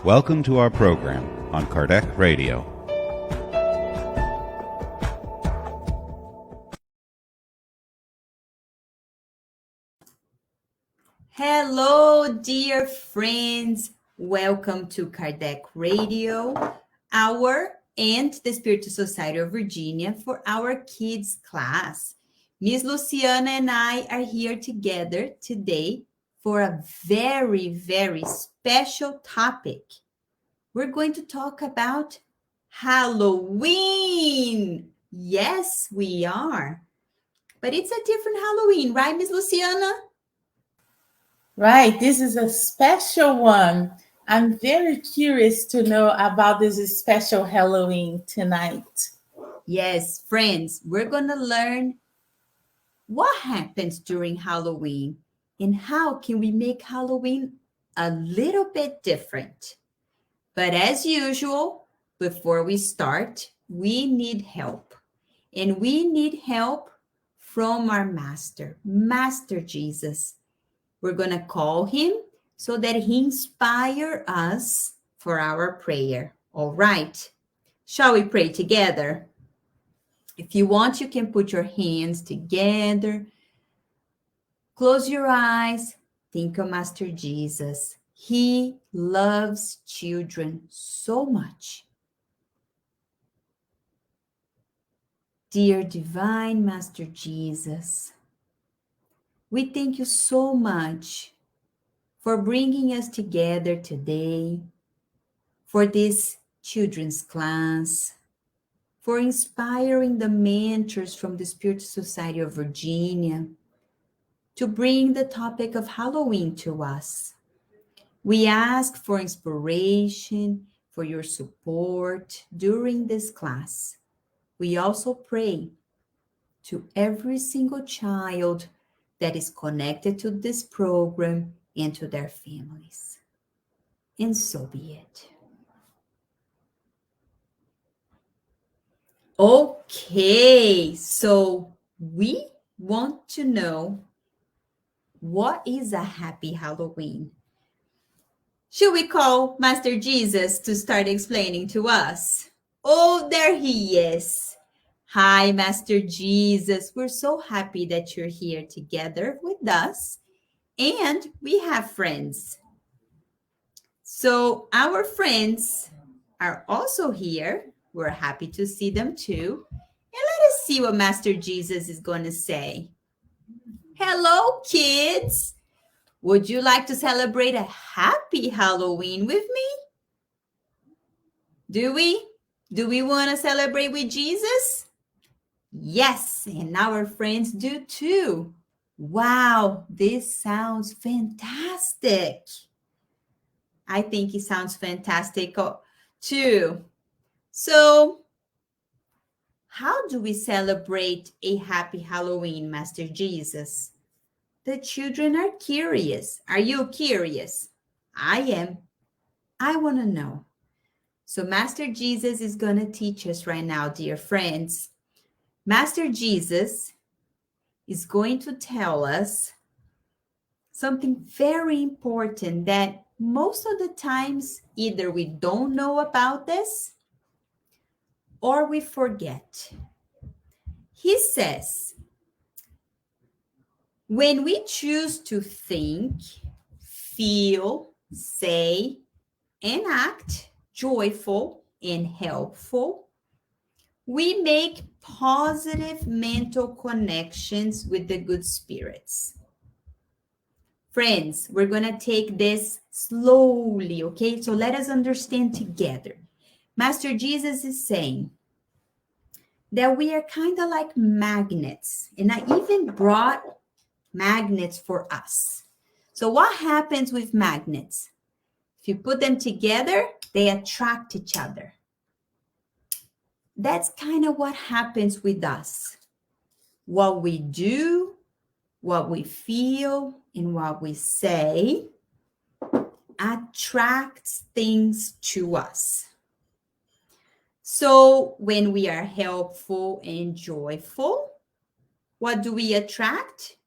Welcome to our program on Kardec Radio. Hello, dear friends. Welcome to Kardec Radio, and the Spiritism Society of Virginia for our kids class. Miss Luciana and I are here together today for a very, very special topic. We're going to talk about Halloween. Yes, we are. But it's a different Halloween, right, Miss Luciana? Right, this is a special one. I'm very curious to know about this special Halloween tonight. Yes, friends, we're going to learn what happens during Halloween and how can we make Halloween a little bit different. But as usual, before we start, we need help. And we need help from our Master, Master Jesus. We're going to call him so that he inspire us for our prayer. All right. Shall we pray together? If you want, you can put your hands together. Close your eyes. Think of Master Jesus. He loves children so much. Dear Divine Master Jesus, we thank you so much for bringing us together today, for this children's class, for inspiring the mentors from the Spiritism Society of Virginia to bring the topic of Halloween to us. We ask for inspiration, for your support during this class. We also pray to every single child that is connected to this program and to their families. And so be it. Okay, so we want to know, what is a happy Halloween? Should we call Master Jesus to start explaining to us? Oh, there he is. Hi, Master Jesus. We're so happy that you're here together with us. And we have friends. So our friends are also here. We're happy to see them too. And let us see what Master Jesus is going to say. Hello, kids. Would you like to celebrate a happy Halloween with me? Do we? Do we want to celebrate with Jesus? Yes, and our friends do too. Wow, this sounds fantastic. I think it sounds fantastic too. So, how do we celebrate a happy Halloween, Master Jesus? The children are curious. Are you curious? I am. I want to know. So, Master Jesus is going to teach us right now, dear friends. Master Jesus is going to tell us something very important that most of the times either we don't know about this or we forget. He says, when we choose to think, feel, say, and act joyful and helpful, we make positive mental connections with the good spirits. Friends, we're going to take this slowly, okay? So let us understand together. Master Jesus is saying that we are kind of like magnets, and I even brought magnets for us. So what happens with magnets? If you put them together, they attract each other. That's kind of what happens with us. What we do, what we feel, and what we say attracts things to us. So when we are helpful and joyful, what do we attract?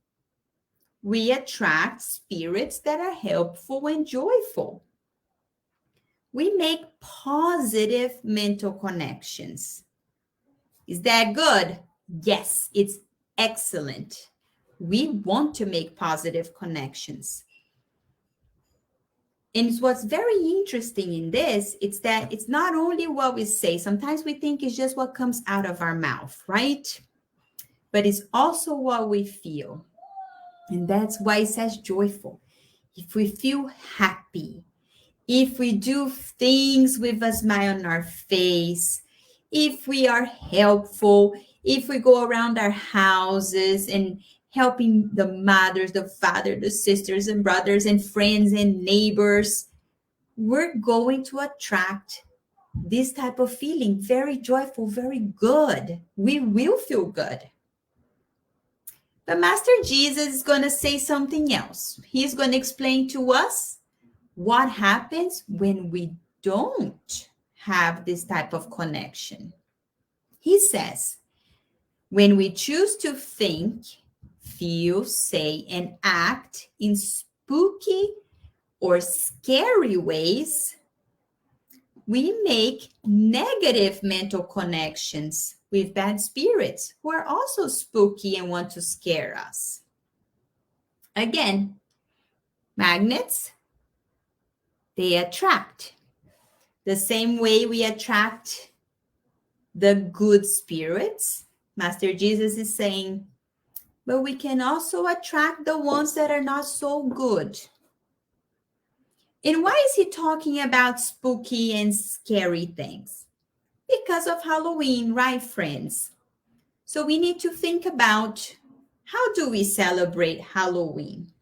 We attract spirits that are helpful and joyful. we make positive mental connections. Is that good? Yes, it's excellent. We want to make positive connections. And what's very interesting in this, it's that it's not only what we say. Sometimes we think it's just what comes out of our mouth, right? But it's also what we feel. And that's why it says joyful. If we feel happy, if we do things with a smile on our face, if we are helpful, if we go around our houses and helping the mothers, the father, the sisters and brothers and friends and neighbors, we're going to attract this type of feeling, very joyful, very good. We will feel good. But Master Jesus is going to say something else. He's going to explain to us what happens when we don't have this type of connection. He says, when we choose to think, feel, say, and act in spooky or scary ways, we make negative mental connections with bad spirits who are also spooky and want to scare us. Again, magnets, they attract. The same way we attract the good spirits, Master Jesus is saying, but we can also attract the ones that are not so good. And why is he talking about spooky and scary things? Because of Halloween, right, friends? So we need to think about, how do we celebrate Halloween?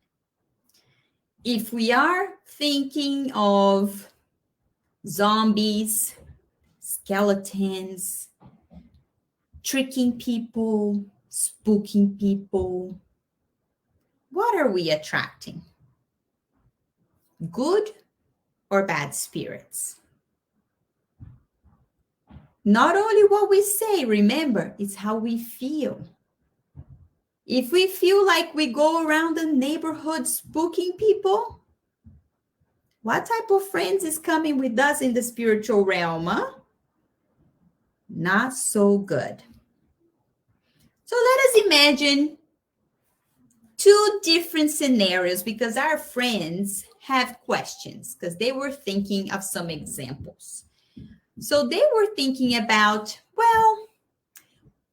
If we are thinking of zombies, skeletons, tricking people, spooking people, what are we attracting? Good or bad spirits? Not only what we say, remember, it's how we feel. If we feel like we go around the neighborhood spooking people, what type of friends is coming with us in the spiritual realm? Huh? Not so good. So let us imagine two different scenarios, because our friends have questions, because they were thinking of some examples. So they were thinking about, well,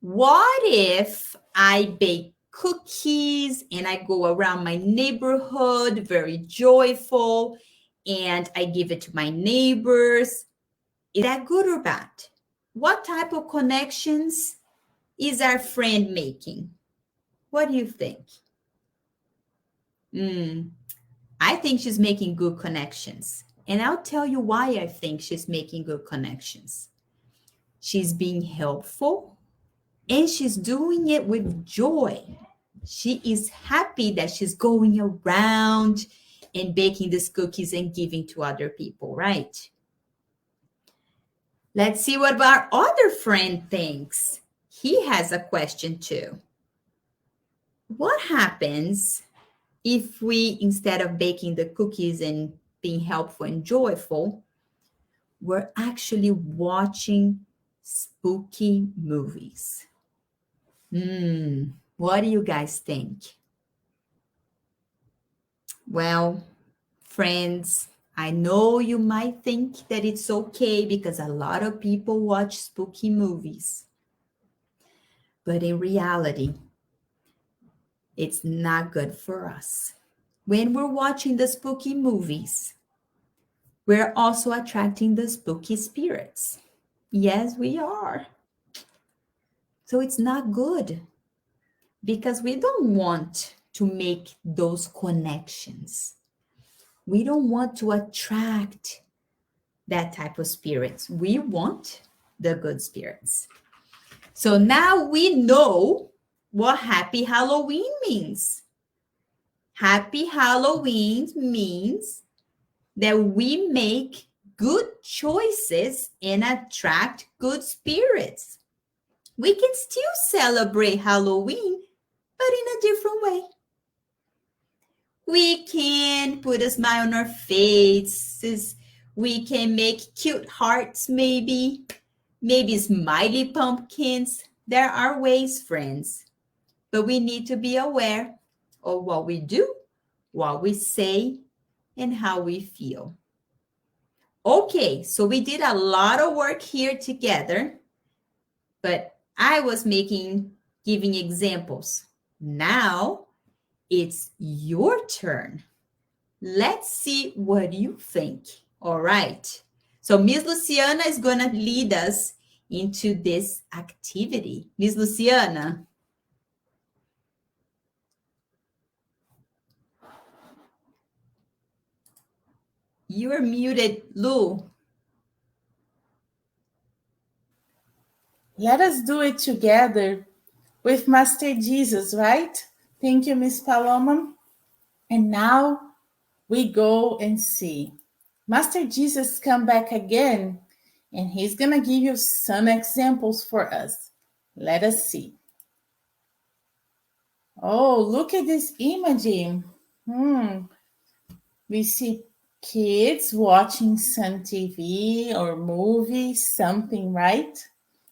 what if I bake cookies and I go around my neighborhood very joyful and I give it to my neighbors? Is that good or bad? What type of connections is our friend making? What do you think? I think she's making good connections. And I'll tell you why I think she's making good connections. She's being helpful and she's doing it with joy. She is happy that she's going around and baking these cookies and giving to other people, right? Let's see what our other friend thinks. He has a question too. What happens if we, instead of baking the cookies and being helpful and joyful, we're actually watching spooky movies? What do you guys think? Well, friends, I know you might think that it's okay because a lot of people watch spooky movies. But in reality, it's not good for us. When we're watching the spooky movies, we're also attracting the spooky spirits. Yes, we are. So it's not good because we don't want to make those connections. We don't want to attract that type of spirits. We want the good spirits. So now we know what Happy Halloween means. Happy Halloween means that we make good choices and attract good spirits. We can still celebrate Halloween, but in a different way. We can put a smile on our faces. We can make cute hearts, maybe smiley pumpkins. There are ways, friends, but we need to be aware of what we do, what we say, and how we feel. Okay, so we did a lot of work here together, but I was giving examples. Now it's your turn. Let's see what you think. All right. So Miss Luciana is going to lead us into this activity. Miss Luciana. You are muted, Lu. Let us do it together with Master Jesus, right? Thank you, Miss Paloma. And now we go and see. Master Jesus come back again, and he's going to give you some examples for us. Let us see. Oh, look at this imaging. We see kids watching some TV or movie, something, right?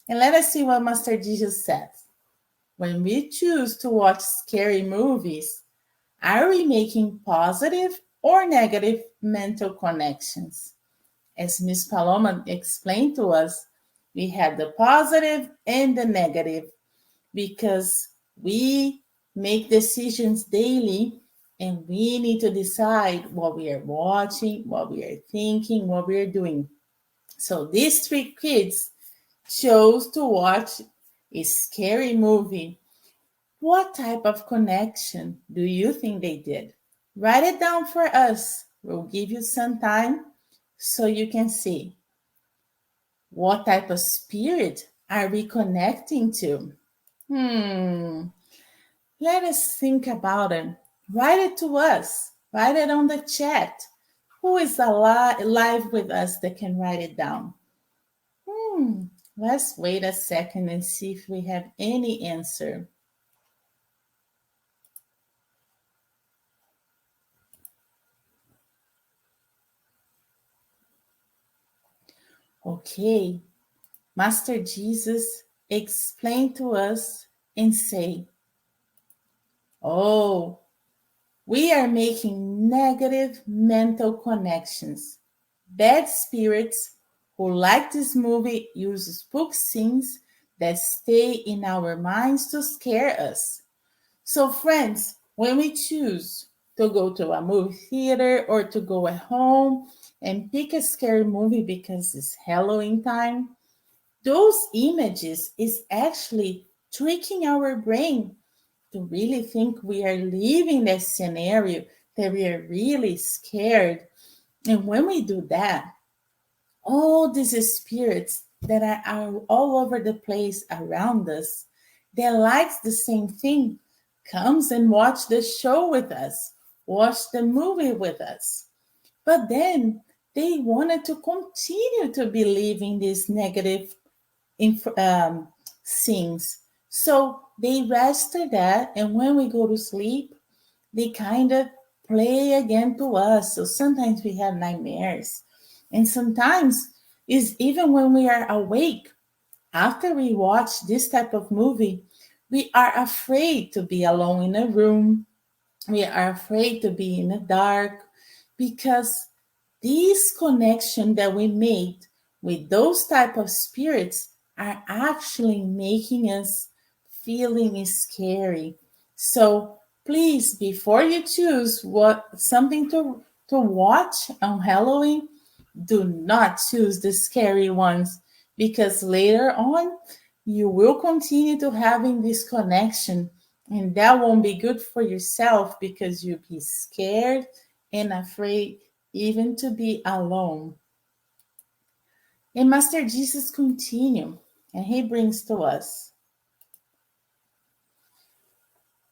And let us see what Master Jesus says. When we choose to watch scary movies, are we making positive or negative mental connections? As Miss Paloma explained to us, we have the positive and the negative because we make decisions daily and we need to decide what we are watching, what we are thinking, what we are doing. So these three kids chose to watch a scary movie. What type of connection do you think they did? Write it down for us. We'll give you some time so you can see. What type of spirit are we connecting to? Let us think about it. Write it to us. Write it on the chat. Who is alive with us that can write it down? Let's wait a second and see if we have any answer. Okay, Master Jesus explain to us and say, oh, we are making negative mental connections. Bad spirits who like this movie use spook scenes that stay in our minds to scare us. So friends, when we choose to go to a movie theater or to go at home and pick a scary movie because it's Halloween time, those images is actually tricking our brain to really think we are living that scenario, that we are really scared. And when we do that, all these spirits that are all over the place around us, that likes the same thing, comes and watch the show with us, watch the movie with us. But then they wanted to continue to believe in these negative things. So they register that, and when we go to sleep, they kind of play again to us. So sometimes we have nightmares. And sometimes is even when we are awake, after we watch this type of movie, we are afraid to be alone in a room. We are afraid to be in the dark because these connection that we made with those type of spirits are actually making us feeling scary. So please, before you choose something to watch on Halloween, do not choose the scary ones because later on you will continue to having this connection and that won't be good for yourself because you'll be scared and afraid even to be alone. And Master Jesus continue and he brings to us,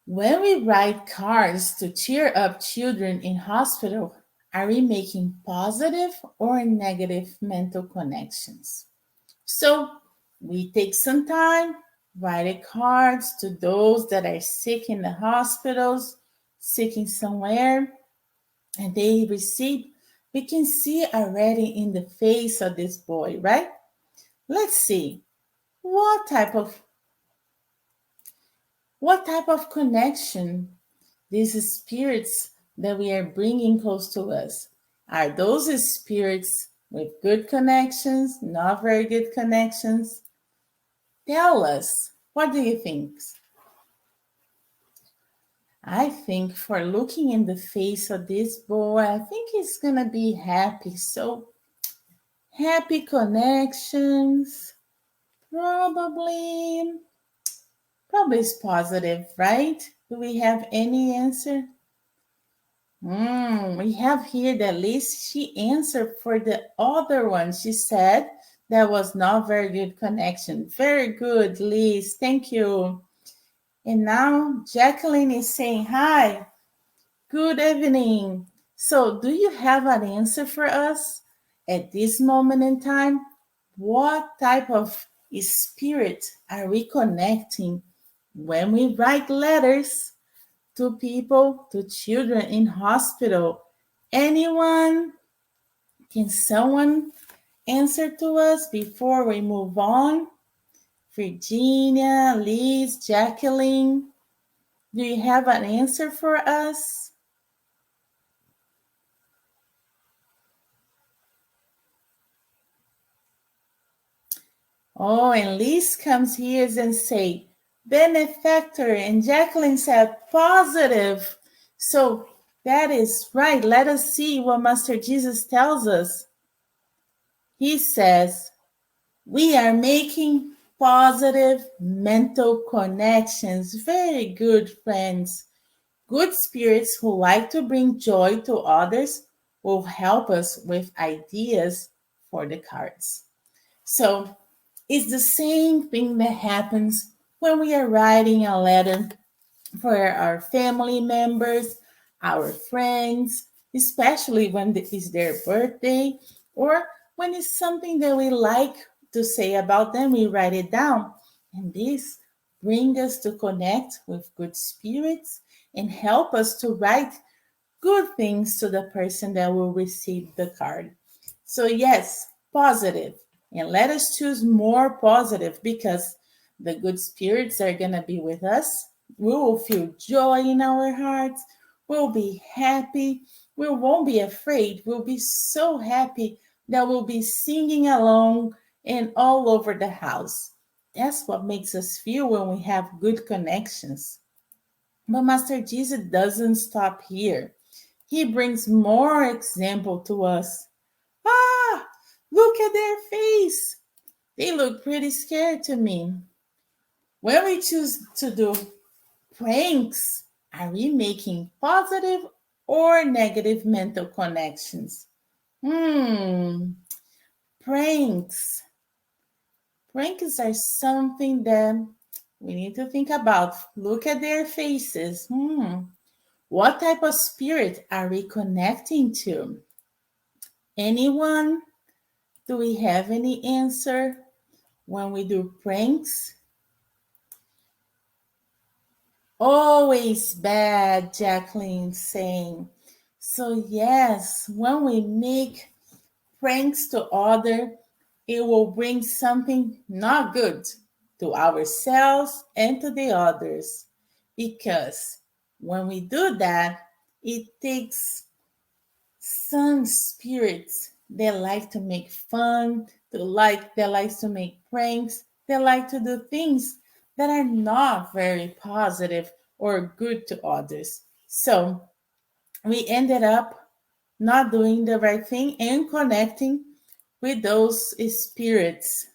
when we write cards to cheer up children in hospital, are we making positive or negative mental connections? So we take some time, write cards to those that are sick in the hospitals, sick in somewhere, and they receive we can see already in the face of this boy, right? Let's see what type of connection these spirits that we are bringing close to us. Are those spirits with good connections, not very good connections? Tell us, what do you think? I think for looking in the face of this boy, I think he's gonna be happy. So happy connections, probably is positive, right? Do we have any answer? We have here that Liz, she answered for the other one. She said that was not very good connection. Very good, Liz. Thank you. And now Jacqueline is saying, hi, good evening. So do you have an answer for us at this moment in time? What type of spirit are we connecting when we write letters to people, to children in hospital? Anyone? Can someone answer to us before we move on? Virginia, Liz, Jacqueline, do you have an answer for us? Oh, and Liz comes here and say, benefactor, and Jacqueline said positive. So that is right. Let us see what Master Jesus tells us. He says, we are making positive mental connections. Very good, friends. Good spirits who like to bring joy to others will help us with ideas for the cards. So it's the same thing that happens when we are writing a letter for our family members, our friends, especially when it's their birthday, or when it's something that we like to say about them, we write it down. And this brings us to connect with good spirits and help us to write good things to the person that will receive the card. So yes, positive. And let us choose more positive because the good spirits are going to be with us. We will feel joy in our hearts. We'll be happy. We won't be afraid. We'll be so happy that we'll be singing along and all over the house. That's what makes us feel when we have good connections. But Master Jesus doesn't stop here. He brings more example to us. Ah, look at their face. They look pretty scared to me. When we choose to do pranks, are we making positive or negative mental connections? Pranks. Pranks are something that we need to think about. Look at their faces. What type of spirit are we connecting to? Anyone? Do we have any answer when we do pranks? Always bad, Jacqueline saying. So yes, when we make pranks to other, it will bring something not good to ourselves and to the others. Because when we do that, it takes some spirits that like to make fun, that likes to make pranks, that like to do things that are not very positive or good to others. So we ended up not doing the right thing and connecting with those spirits.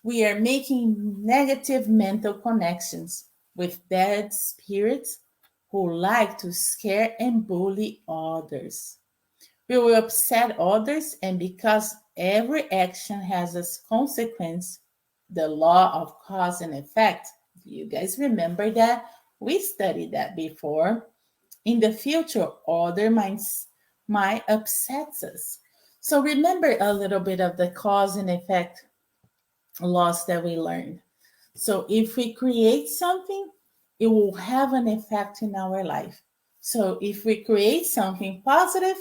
We are making negative mental connections with bad spirits who like to scare and bully others. We will upset others, and because every action has a consequence, the law of cause and effect. You guys remember that? We studied that before. In the future, other minds might upset us. So remember a little bit of the cause and effect laws that we learned. So if we create something, it will have an effect in our life. So if we create something positive,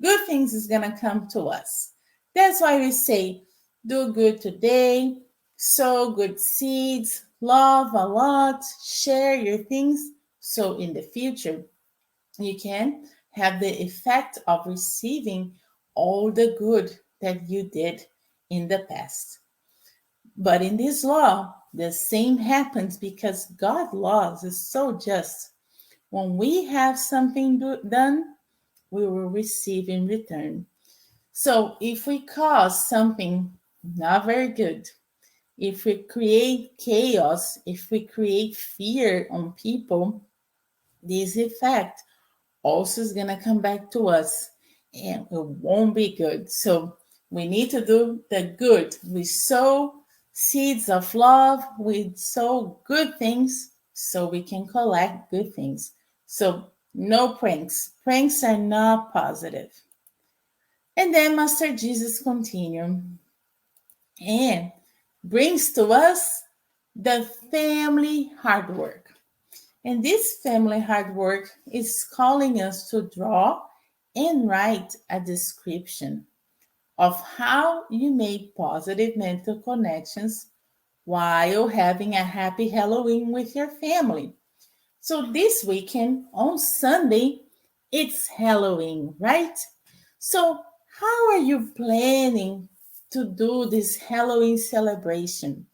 good things is going to come to us. That's why we say, do good today, sow good seeds, love a lot, share your things. So in the future, you can have the effect of receiving all the good that you did in the past. But in this law, the same happens because God's laws is so just. When we have something done, we will receive in return. So if we cause something not very good, if we create chaos, if we create fear on people, this effect also is going to come back to us and it won't be good. So we need to do the good. We sow seeds of love, we sow good things so we can collect good things. So no pranks. Pranks are not positive. And then Master Jesus continued and brings to us the family hard work. And this family hard work is calling us to draw and write a description of how you make positive mental connections while having a happy Halloween with your family. So this weekend on Sunday, it's Halloween, right? So how are you planning to do this Halloween celebration?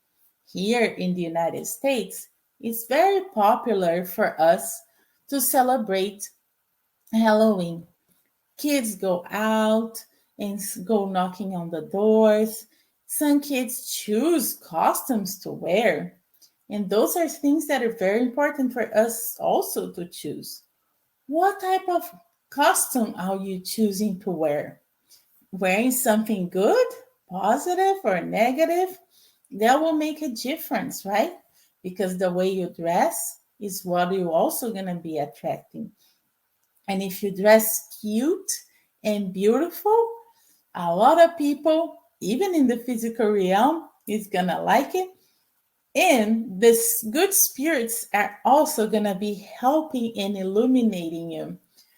Here in the United States, it's very popular for us to celebrate Halloween. Kids go out and go knocking on the doors. Some kids choose costumes to wear. And those are things that are very important for us also to choose. What type of costume are you choosing to wear? Wearing something good, positive, or negative? That will make a difference, right? Because the way you dress is what you're also going to be attracting. And if you dress cute and beautiful, a lot of people, even in the physical realm, is going to like it. And this good spirits are also going to be helping and illuminating you.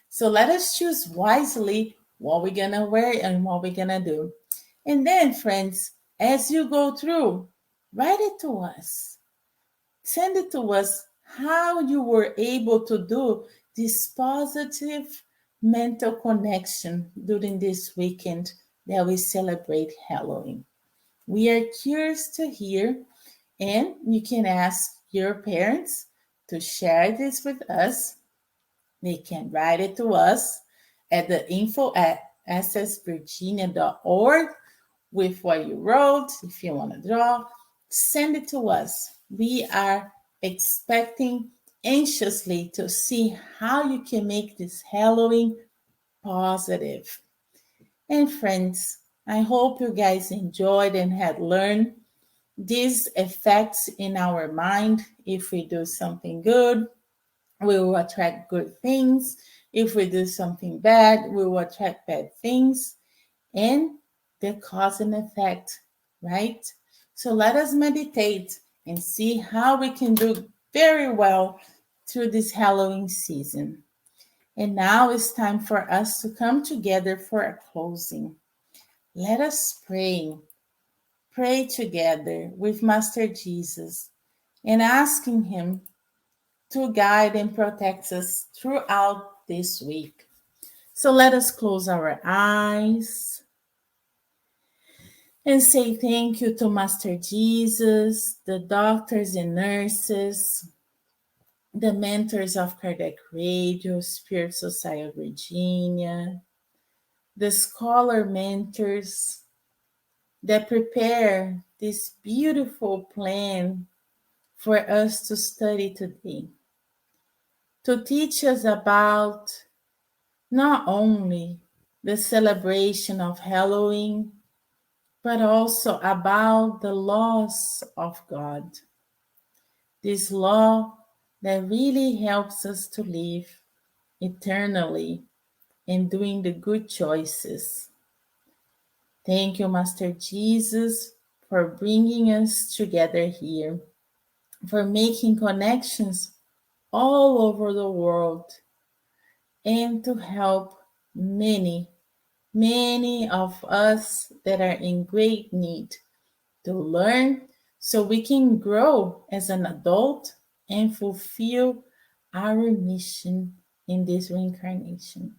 So let us choose wisely what we're going to wear and what we're going to do. And then, friends, as you go through, write it to us. Send it to us how you were able to do this positive mental connection during this weekend that we celebrate Halloween. We are curious to hear, and you can ask your parents to share this with us. They can write it to us at the info at ssvirginia.org with what you wrote. If you want to draw, send it to us. We are expecting anxiously to see how you can make this Halloween positive. And friends, I hope you guys enjoyed and had learned these effects in our mind. If we do something good, we will attract good things. If we do something bad, we will attract bad things. And the cause and effect, right? So let us meditate and see how we can do very well through this Halloween season. And now it's time for us to come together for a closing. Let us pray. Pray together with Master Jesus and asking him to guide and protect us throughout this week. So let us close our eyes and say thank you to Master Jesus, the doctors and nurses, the mentors of Kardec Radio, Spirit Society of Virginia, the scholar mentors that prepare this beautiful plan for us to study today, to teach us about not only the celebration of Halloween, but also about the laws of God. This law that really helps us to live eternally and doing the good choices. Thank you, Master Jesus, for bringing us together here, for making connections all over the world, and to help many many of us that are in great need to learn so we can grow as an adult and fulfill our mission in this reincarnation.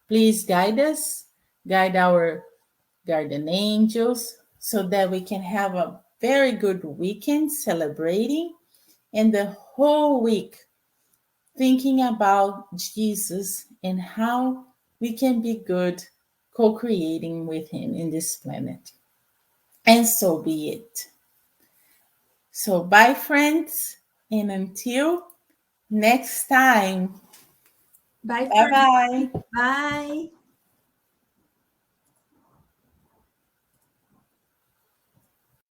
Please guide us, guide our guardian angels, so that we can have a very good weekend celebrating and the whole week thinking about Jesus and how we can be good co creating with Him in this planet. And so be it. So, bye, friends, and until next time. Bye, Bye friends. bye. Bye.